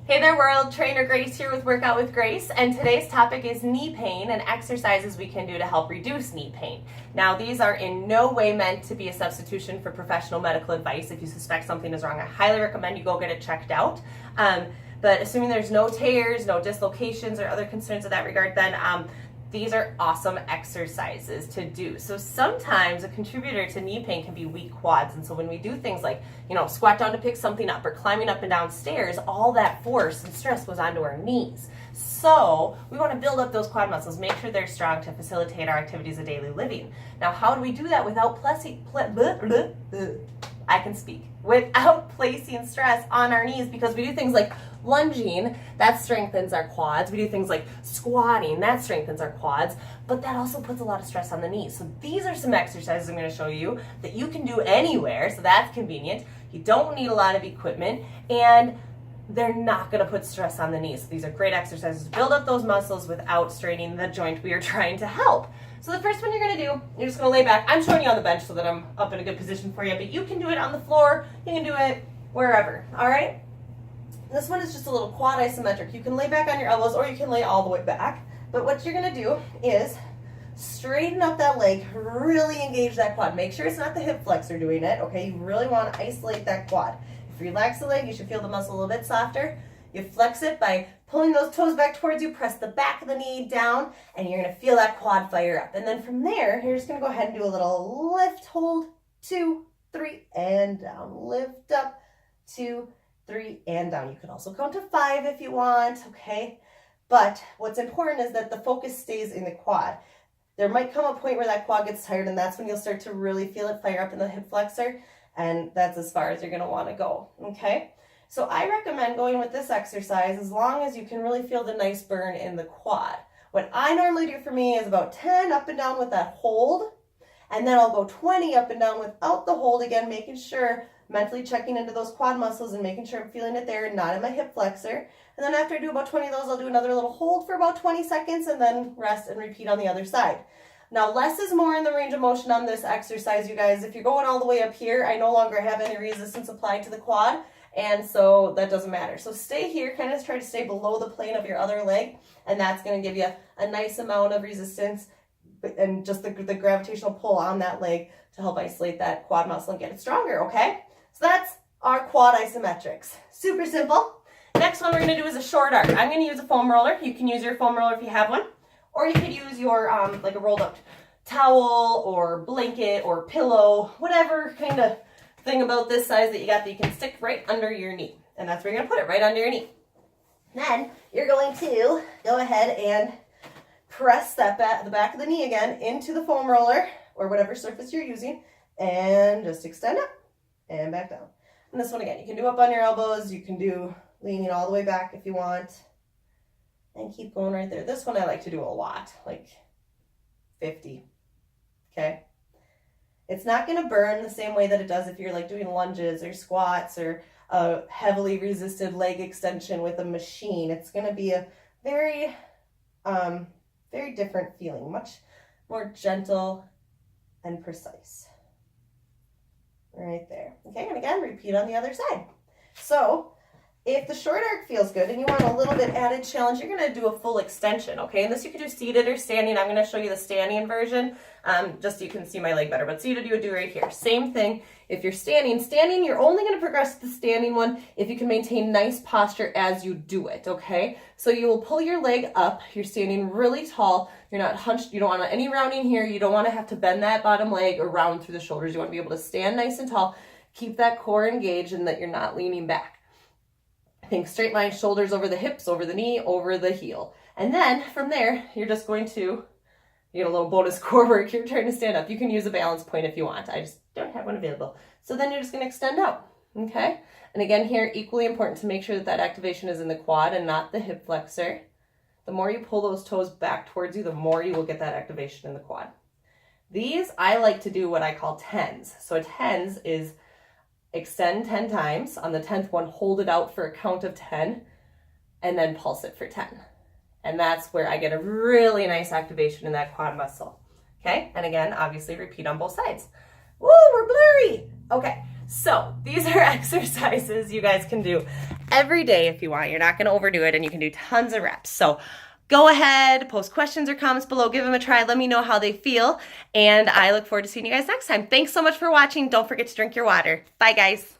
Hey there world, Trainer Grace here with Workout with Grace, and today's topic is knee pain and exercises we can do to help reduce knee pain. Now these are in no way meant to be a substitution for professional medical advice. If you suspect something is wrong, I highly recommend you go get it checked out. But assuming there's no tears, no dislocations or other concerns in that regard, then these are awesome exercises to do. So sometimes a contributor to knee pain can be weak quads. And so when we do things like, squat down to pick something up or climbing up and down stairs, all that force and stress goes onto our knees. So we want to build up those quad muscles, make sure they're strong to facilitate our activities of daily living. Now, how do we do that without without placing stress on our knees? Because we do things like lunging, that strengthens our quads. We do things like squatting, that strengthens our quads, but that also puts a lot of stress on the knees. So these are some exercises I'm going to show you that you can do anywhere, so that's convenient. You don't need a lot of equipment, and they're not going to put stress on the knees. So these are great exercises to build up those muscles without straining the joint we are trying to help. So the first one you're going to do, you're just going to lay back. I'm showing you on the bench so that I'm up in a good position for you, but you can do it on the floor. You can do it wherever, all right? This one is just a little quad isometric. You can lay back on your elbows or you can lay all the way back. But what you're going to do is straighten up that leg, really engage that quad. Make sure it's not the hip flexor doing it, okay? You really want to isolate that quad. If you relax the leg, you should feel the muscle a little bit softer. You flex it by pulling those toes back towards you, press the back of the knee down, and you're going to feel that quad fire up. And then from there, you're just going to go ahead and do a little lift, hold, 2, 3, and down. Lift up, 2, 3, and down. You can also count to 5 if you want, okay? But what's important is that the focus stays in the quad. There might come a point where that quad gets tired, and that's when you'll start to really feel it fire up in the hip flexor, and that's as far as you're going to want to go, okay? So I recommend going with this exercise as long as you can really feel the nice burn in the quad. What I normally do for me is about 10 up and down with that hold, and then I'll go 20 up and down without the hold, again, making sure, mentally checking into those quad muscles and making sure I'm feeling it there and not in my hip flexor. And then after I do about 20 of those, I'll do another little hold for about 20 seconds and then rest and repeat on the other side. Now, less is more in the range of motion on this exercise, you guys. If you're going all the way up here, I no longer have any resistance applied to the quad, and so that doesn't matter. So stay here, kind of try to stay below the plane of your other leg, and that's going to give you a nice amount of resistance and just the gravitational pull on that leg to help isolate that quad muscle and get it stronger, okay? So that's our quad isometrics. Super simple. Next one we're going to do is a short arc. I'm going to use a foam roller. You can use your foam roller if you have one, or you could use your like a rolled up towel or blanket or pillow, whatever kind of thing about this size that you got that you can stick right under your knee. And that's where you're going to put it, right under your knee. Then you're going to go ahead and press the back of the knee again into the foam roller or whatever surface you're using, and just extend up and back down. And this one again, you can do up on your elbows, you can do leaning all the way back if you want, and keep going right there. This one I like to do a lot, like 50, okay? It's not going to burn the same way that it does if you're like doing lunges or squats or a heavily resisted leg extension with a machine. It's going to be a very, very different feeling, much more gentle and precise. Right there. Okay, and again, repeat on the other side. So if the short arc feels good and you want a little bit added challenge, you're going to do a full extension, okay? And this you can do seated or standing. I'm going to show you the standing version, just so you can see my leg better. But seated you would do right here. Same thing. If you're standing, you're only going to progress to the standing one if you can maintain nice posture as you do it, okay? So you will pull your leg up. You're standing really tall. You're not hunched. You don't want any rounding here. You don't want to have to bend that bottom leg or round through the shoulders. You want to be able to stand nice and tall, keep that core engaged, and that you're not leaning back. Think straight line, shoulders over the hips, over the knee, over the heel. And then from there, you're just going to get a little bonus core work. You're trying to stand up. You can use a balance point if you want. I just don't have one available. So then you're just going to extend out, okay? And again here, equally important to make sure that that activation is in the quad and not the hip flexor. The more you pull those toes back towards you, the more you will get that activation in the quad. These, I like to do what I call tens. So a tens is extend 10 times. On the 10th one, hold it out for a count of 10, and then pulse it for 10. And that's where I get a really nice activation in that quad muscle. Okay, and again, obviously repeat on both sides. Woo, we're blurry. Okay, So these are exercises you guys can do every day if you want. You're not going to overdo it, and you can do tons of reps. So go ahead, post questions or comments below, give them a try, let me know how they feel, and I look forward to seeing you guys next time. Thanks so much for watching. Don't forget to drink your water. Bye, guys.